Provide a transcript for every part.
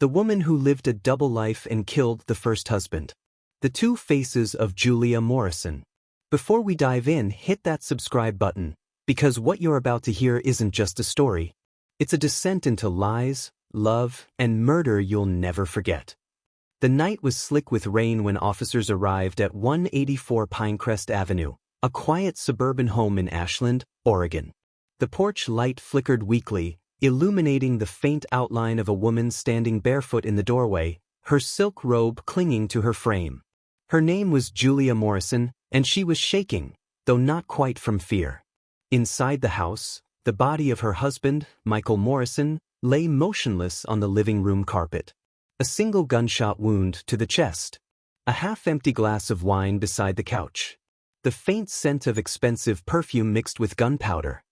The woman who lived a double life and killed the first husband. The two faces of Julia Morrison. Before we dive in, hit that subscribe button, because what you're about to hear isn't just a story. It's a descent into lies, love, and murder you'll never forget. The night was slick with rain when officers arrived at 184 Pinecrest Avenue, a quiet suburban home in Ashland, Oregon. The porch light flickered weakly, illuminating the faint outline of a woman standing barefoot in the doorway, her silk robe clinging to her frame. Her name was Julia Morrison, and she was shaking, though not quite from fear. Inside the house, the body of her husband, Michael Morrison, lay motionless on the living room carpet. A single gunshot wound to the chest. A half-empty glass of wine beside the couch. The faint scent of expensive perfume mixed with gunpowder.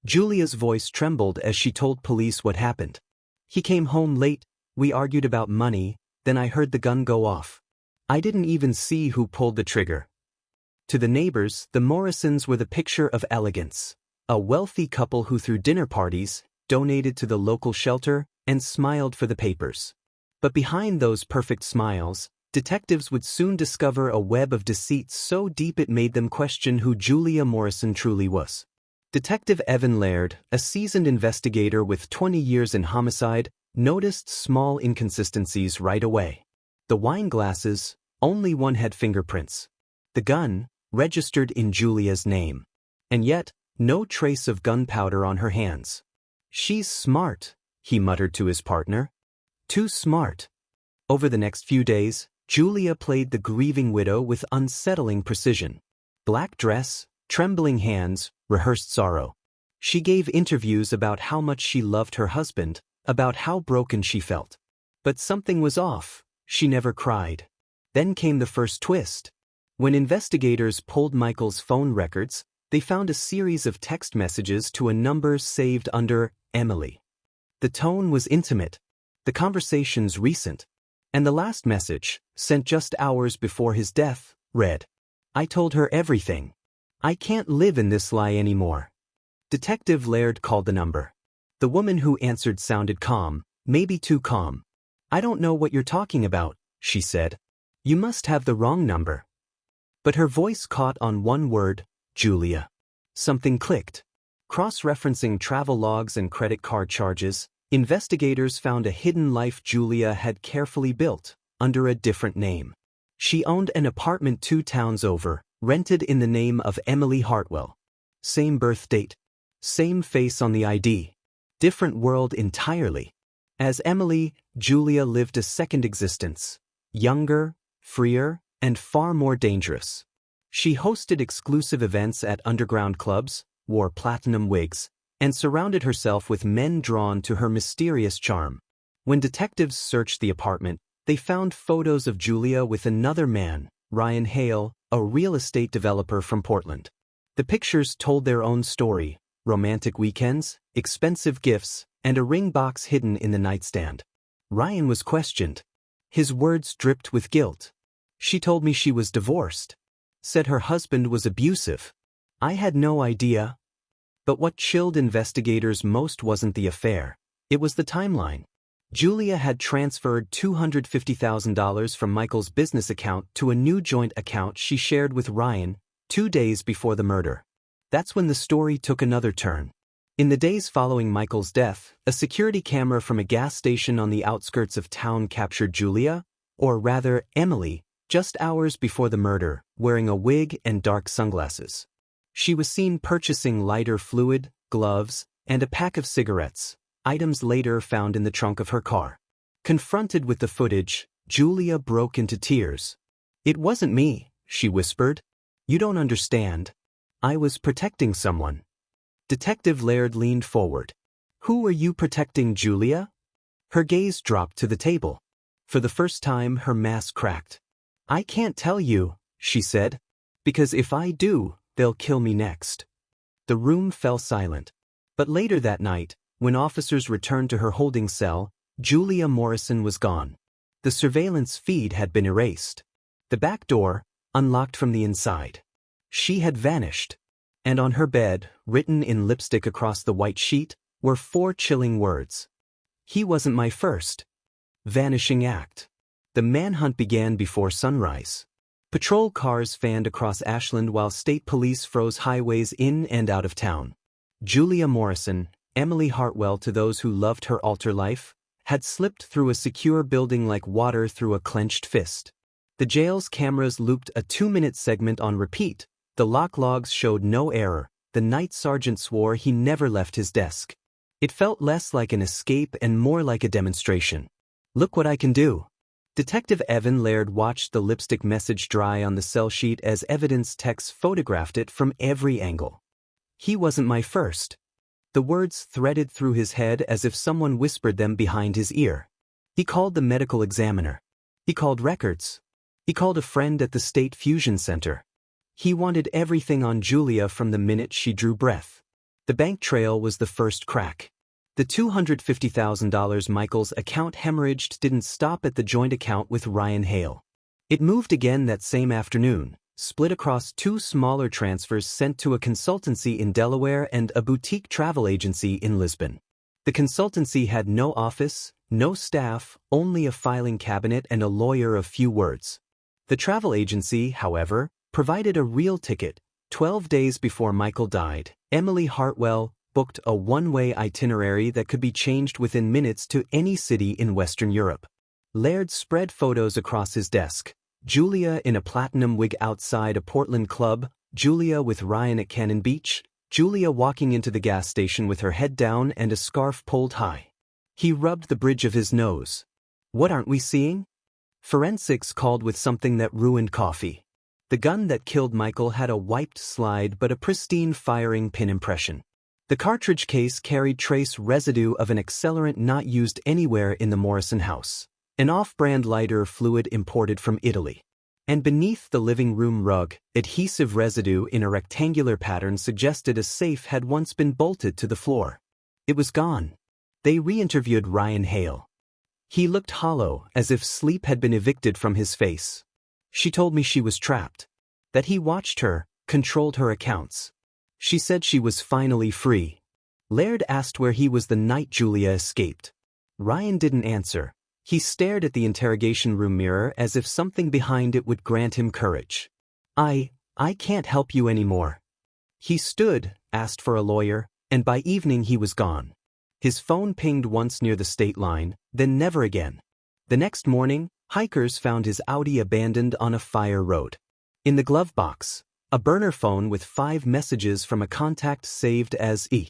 Julia's voice trembled as she told police what happened. "He came home late, we argued about money, then I heard the gun go off. I didn't even see who pulled the trigger." To the neighbors, the Morrisons were the picture of elegance. A wealthy couple who threw dinner parties, donated to the local shelter, and smiled for the papers. But behind those perfect smiles, detectives would soon discover a web of deceit so deep it made them question who Julia Morrison truly was. Detective Evan Laird, a seasoned investigator with 20 years in homicide, noticed small inconsistencies right away. The wine glasses, only one had fingerprints. The gun, registered in Julia's name. And yet, no trace of gunpowder on her hands. "She's smart," he muttered to his partner. "Too smart." Over the next few days, Julia played the grieving widow with unsettling precision. Black dress, trembling hands, rehearsed sorrow. She gave interviews about how much she loved her husband, about how broken she felt. But something was off. She never cried. Then came the first twist. When investigators pulled Michael's phone records, they found a series of text messages to a number saved under Emily. The tone was intimate. The conversations recent. And the last message, sent just hours before his death, read, "I told her everything. I can't live in this lie anymore." Detective Laird called the number. The woman who answered sounded calm, maybe too calm. "I don't know what you're talking about," she said. "You must have the wrong number." But her voice caught on one word, Julia. Something clicked. Cross-referencing travel logs and credit card charges, investigators found a hidden life Julia had carefully built, under a different name. She owned an apartment 2 towns over, rented in the name of Emily Hartwell. Same birth date. Same face on the ID. Different world entirely. As Emily, Julia lived a second existence. Younger, freer, and far more dangerous. She hosted exclusive events at underground clubs, wore platinum wigs, and surrounded herself with men drawn to her mysterious charm. When detectives searched the apartment, they found photos of Julia with another man, Ryan Hale, a real estate developer from Portland. The pictures told their own story: romantic weekends, expensive gifts, and a ring box hidden in the nightstand. Ryan was questioned. His words dripped with guilt. "She told me she was divorced. Said her husband was abusive. I had no idea." But what chilled investigators most wasn't the affair. It was the timeline. Julia had transferred $250,000 from Michael's business account to a new joint account she shared with Ryan 2 days before the murder. That's when the story took another turn. In the days following Michael's death, a security camera from a gas station on the outskirts of town captured Julia, or rather Emily, just hours before the murder, wearing a wig and dark sunglasses. She was seen purchasing lighter fluid, gloves, and a pack of cigarettes, items later found in the trunk of her car. Confronted with the footage, Julia broke into tears. "It wasn't me," she whispered. "You don't understand. I was protecting someone." Detective Laird leaned forward. "Who are you protecting, Julia?" Her gaze dropped to the table. For the first time, her mask cracked. "I can't tell you," she said, "because if I do, they'll kill me next." The room fell silent. But later that night, when officers returned to her holding cell, Julia Morrison was gone. The surveillance feed had been erased. The back door, unlocked from the inside. She had vanished. And on her bed, written in lipstick across the white sheet, were 4 chilling words. "He wasn't my first." Vanishing act. The manhunt began before sunrise. Patrol cars fanned across Ashland while state police froze highways in and out of town. Julia Morrison, Emily Hartwell to those who loved her altar life, had slipped through a secure building like water through a clenched fist. The jail's cameras looped a 2-minute segment on repeat. The lock logs showed no error. The night sergeant swore he never left his desk. It felt less like an escape and more like a demonstration. Look what I can do. Detective Evan Laird watched the lipstick message dry on the cell sheet as evidence techs photographed it from every angle. He wasn't my first. The words threaded through his head as if someone whispered them behind his ear. He called the medical examiner. He called records. He called a friend at the State Fusion Center. He wanted everything on Julia from the minute she drew breath. The bank trail was the first crack. The $250,000 Michael's account hemorrhaged didn't stop at the joint account with Ryan Hale. It moved again that same afternoon, split across 2 smaller transfers sent to a consultancy in Delaware and a boutique travel agency in Lisbon. The consultancy had no office, no staff, only a filing cabinet and a lawyer of few words. The travel agency, however, provided a real ticket. 12 days before Michael died, Emily Hartwell booked a one-way itinerary that could be changed within minutes to any city in Western Europe. Laird spread photos across his desk. Julia in a platinum wig outside a Portland club, Julia with Ryan at Cannon Beach, Julia walking into the gas station with her head down and a scarf pulled high. He rubbed the bridge of his nose. What aren't we seeing? Forensics called with something that ruined coffee. The gun that killed Michael had a wiped slide but a pristine firing pin impression. The cartridge case carried trace residue of an accelerant not used anywhere in the Morrison house, an off-brand lighter fluid imported from Italy. And beneath the living room rug, adhesive residue in a rectangular pattern suggested a safe had once been bolted to the floor. It was gone. They re-interviewed Ryan Hale. He looked hollow, as if sleep had been evicted from his face. She told me she was trapped. That he watched her, controlled her accounts. She said she was finally free. Laird asked where he was the night Julia escaped. Ryan didn't answer. He stared at the interrogation room mirror as if something behind it would grant him courage. I can't help you anymore. He stood, asked for a lawyer, and by evening he was gone. His phone pinged once near the state line, then never again. The next morning, hikers found his Audi abandoned on a fire road. In the glove box, a burner phone with 5 messages from a contact saved as E.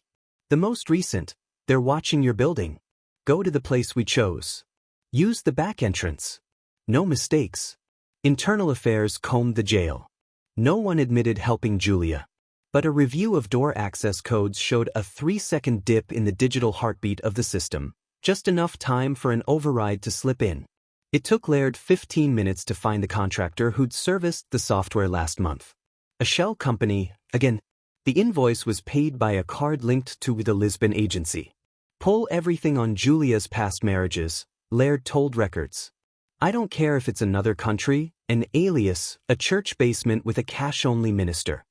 The most recent, "They're watching your building. Go to the place we chose. Use the back entrance." No mistakes. Internal Affairs combed the jail. No one admitted helping Julia. But a review of door access codes showed a 3-second dip in the digital heartbeat of the system, just enough time for an override to slip in. It took Laird 15 minutes to find the contractor who'd serviced the software last month. A shell company, again. The invoice was paid by a card linked to the Lisbon agency. Pull everything on Julia's past marriages, Laird told Records. I don't care if it's another country, an alias, a church basement with a cash-only minister.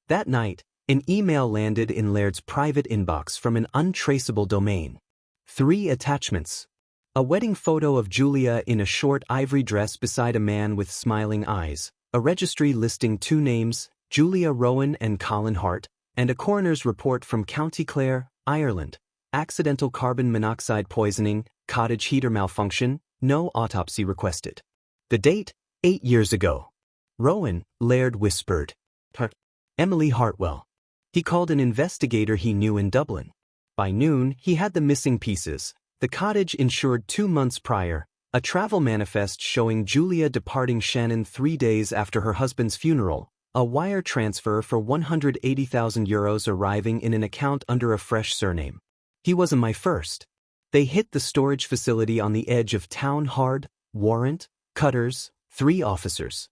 That night, an email landed in Laird's private inbox from an untraceable domain. 3 attachments. A wedding photo of Julia in a short ivory dress beside a man with smiling eyes, a registry listing 2 names, Julia Rowan and Colin Hart, and a coroner's report from County Clare, Ireland. Accidental carbon monoxide poisoning, cottage heater malfunction, no autopsy requested. The date, 8 years ago. Rowan, Laird whispered. Emily Hartwell. He called an investigator he knew in Dublin. By noon, he had the missing pieces. The cottage insured 2 months prior, a travel manifest showing Julia departing Shannon 3 days after her husband's funeral, a wire transfer for €180,000 arriving in an account under a fresh surname. He wasn't my first. They hit the storage facility on the edge of town hard, warrant, cutters, 3 officers.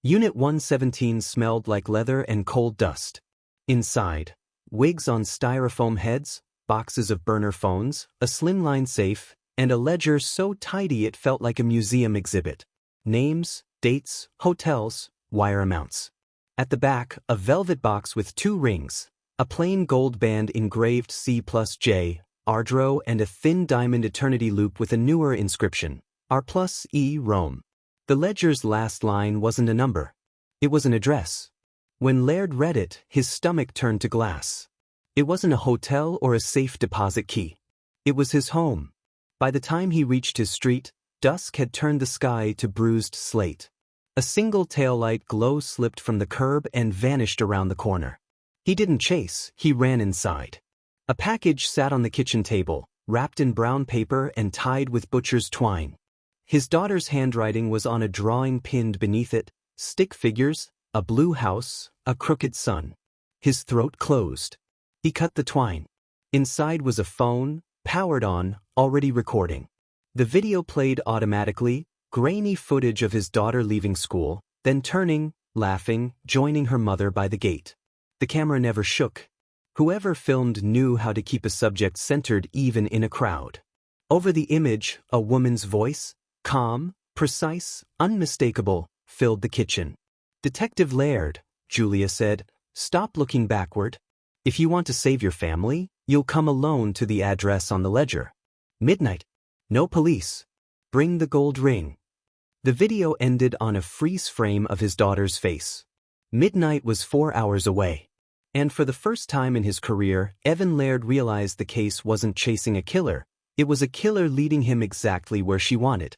Unit 117 smelled like leather and coal dust. Inside, wigs on styrofoam heads, boxes of burner phones, a slimline safe, and a ledger so tidy it felt like a museum exhibit. Names, dates, hotels, wire amounts. At the back, a velvet box with 2 rings, a plain gold band engraved C+J, Ardro, and a thin diamond eternity loop with a newer inscription, R+E Rome. The ledger's last line wasn't a number. It was an address. When Laird read it, his stomach turned to glass. It wasn't a hotel or a safe deposit key. It was his home. By the time he reached his street, dusk had turned the sky to bruised slate. A single taillight glow slipped from the curb and vanished around the corner. He didn't chase, he ran inside. A package sat on the kitchen table, wrapped in brown paper and tied with butcher's twine. His daughter's handwriting was on a drawing pinned beneath it, stick figures, a blue house, a crooked sun. His throat closed. He cut the twine. Inside was a phone, powered on, already recording. The video played automatically, grainy footage of his daughter leaving school, then turning, laughing, joining her mother by the gate. The camera never shook. Whoever filmed knew how to keep a subject centered even in a crowd. Over the image, a woman's voice, calm, precise, unmistakable, filled the kitchen. "Detective Laird," Julia said, "stop looking backward. If you want to save your family, you'll come alone to the address on the ledger. Midnight. No police. Bring the gold ring." The video ended on a freeze frame of his daughter's face. Midnight was 4 hours away. And for the first time in his career, Evan Laird realized the case wasn't chasing a killer, it was a killer leading him exactly where she wanted.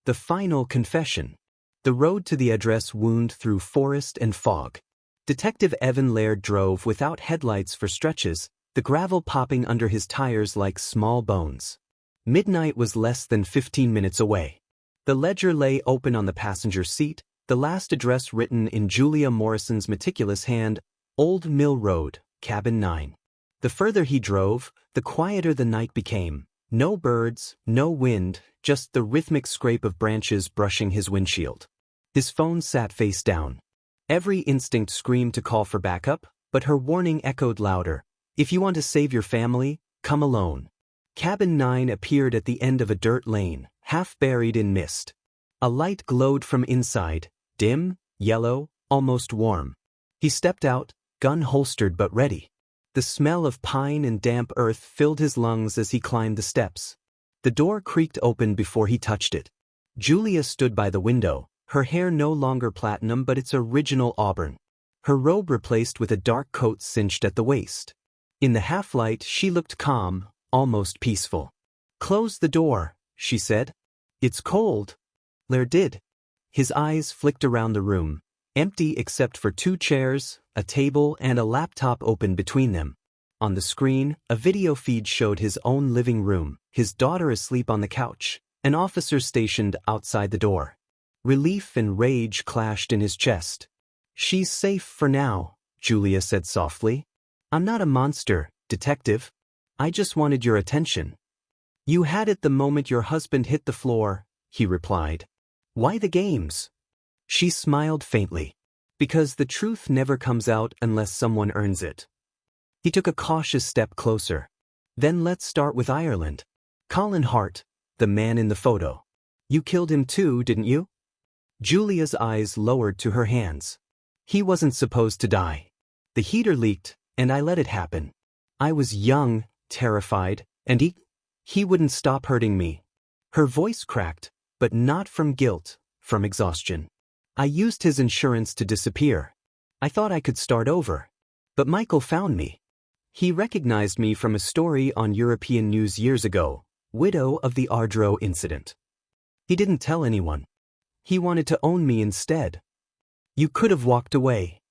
The final confession. The road to the address wound through forest and fog. Detective Evan Laird drove without headlights for stretches, the gravel popping under his tires like small bones. Midnight was less than 15 minutes away. The ledger lay open on the passenger seat, the last address written in Julia Morrison's meticulous hand, Old Mill Road, Cabin 9. The further he drove, the quieter the night became. No birds, no wind, just the rhythmic scrape of branches brushing his windshield. His phone sat face down. Every instinct screamed to call for backup, but her warning echoed louder. If you want to save your family, come alone. Cabin 9 appeared at the end of a dirt lane, half buried in mist. A light glowed from inside, dim, yellow, almost warm. He stepped out, gun holstered but ready. The smell of pine and damp earth filled his lungs as he climbed the steps. The door creaked open before he touched it. Julia stood by the window, her hair no longer platinum but its original auburn. Her robe replaced with a dark coat cinched at the waist. In the half-light she looked calm, almost peaceful. "Close the door," she said. "It's cold." Laird did. His eyes flicked around the room, empty except for 2 chairs, a table and a laptop open between them. On the screen, a video feed showed his own living room, his daughter asleep on the couch, an officer stationed outside the door. Relief and rage clashed in his chest. "She's safe for now," Julia said softly. "I'm not a monster, detective. I just wanted your attention." "You had it the moment your husband hit the floor," he replied. "Why the games?" She smiled faintly. "Because the truth never comes out unless someone earns it." He took a cautious step closer. "Then let's start with Ireland. Colin Hart, the man in the photo. You killed him too, didn't you?" Julia's eyes lowered to her hands. "He wasn't supposed to die. The heater leaked, and I let it happen. I was young, terrified, and he wouldn't stop hurting me." Her voice cracked, but not from guilt, from exhaustion. "I used his insurance to disappear. I thought I could start over. But Michael found me. He recognized me from a story on European news years ago, widow of the Ardro incident. He didn't tell anyone. He wanted to own me instead." "You could have walked away."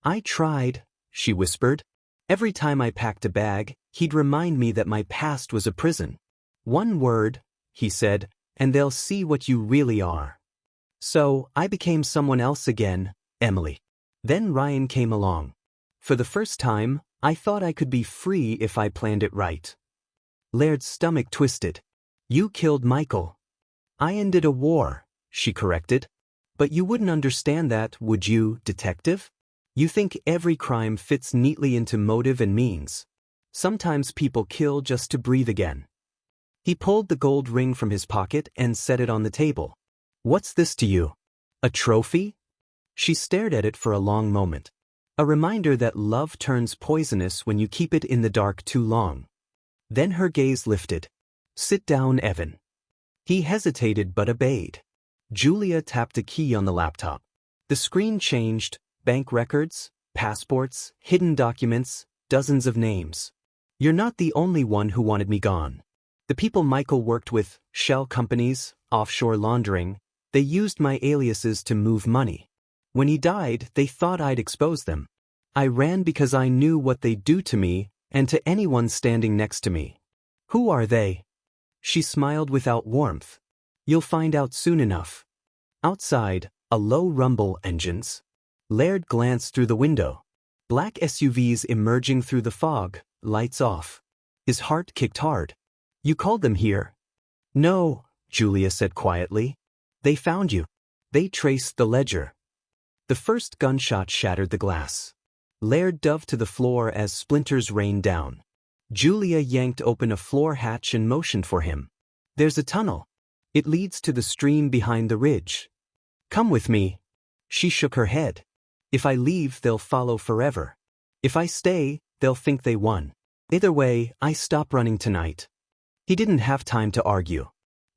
"I tried," she whispered. "Every time I packed a bag, he'd remind me that my past was a prison. 'One word,' he said, 'and they'll see what you really are.' So I became someone else again, Emily." Then Ryan came along. "For the first time, I thought I could be free if I planned it right." Laird's stomach twisted. "You killed Michael." "I ended a war," she corrected. "But you wouldn't understand that, would you, detective? You think every crime fits neatly into motive and means. Sometimes people kill just to breathe again." He pulled the gold ring from his pocket and set it on the table. "What's this to you? A trophy?" She stared at it for a long moment. A reminder that love turns poisonous when you keep it in the dark too long. Then her gaze lifted. "Sit down, Evan." He hesitated but obeyed. Julia tapped a key on the laptop. The screen changed, bank records, passports, hidden documents, dozens of names. You're not the only one who wanted me gone. The people Michael worked with, shell companies, offshore laundering, they used my aliases to move money. When he died, they thought I'd expose them. I ran because I knew what they'd do to me and to anyone standing next to me. Who are they? She smiled without warmth. You'll find out soon enough. Outside, a low rumble engines. Laird glanced through the window. Black SUVs emerging through the fog, lights off. His heart kicked hard. You called them here? No, Julia said quietly. They found you. They traced the ledger. The first gunshot shattered the glass. Laird dove to the floor as splinters rained down. Julia yanked open a floor hatch and motioned for him. There's a tunnel. It leads to the stream behind the ridge. Come with me. She shook her head. If I leave, they'll follow forever. If I stay, they'll think they won. Either way, I stop running tonight. He didn't have time to argue.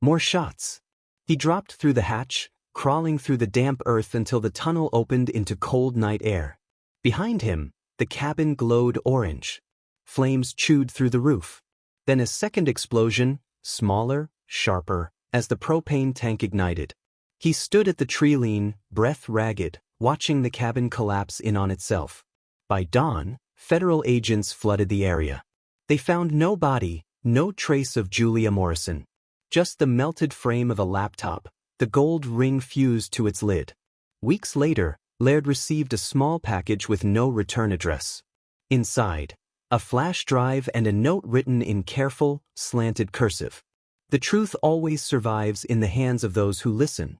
More shots. He dropped through the hatch, crawling through the damp earth until the tunnel opened into cold night air. Behind him, the cabin glowed orange. Flames chewed through the roof. Then a second explosion, smaller, sharper, as the propane tank ignited. He stood at the tree-lean, breath ragged, watching the cabin collapse in on itself. By dawn, federal agents flooded the area. They found no body, no trace of Julia Morrison. Just the melted frame of a laptop, the gold ring fused to its lid. Weeks later, Laird received a small package with no return address. Inside, a flash drive and a note written in careful, slanted cursive. The truth always survives in the hands of those who listen.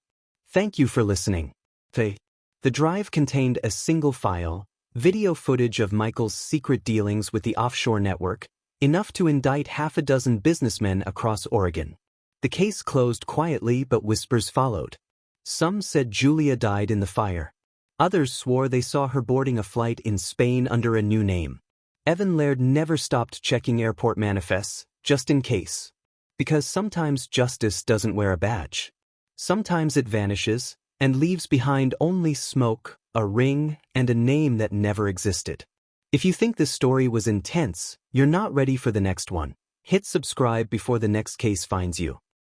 Thank you for listening. The drive contained a single file, video footage of Michael's secret dealings with the offshore network, enough to indict half a dozen businessmen across Oregon. The case closed quietly, but whispers followed. Some said Julia died in the fire. Others swore they saw her boarding a flight in Spain under a new name. Evan Laird never stopped checking airport manifests, just in case. Because sometimes justice doesn't wear a badge. Sometimes it vanishes and leaves behind only smoke, a ring, and a name that never existed. If you think this story was intense, you're not ready for the next one. Hit subscribe before the next case finds you.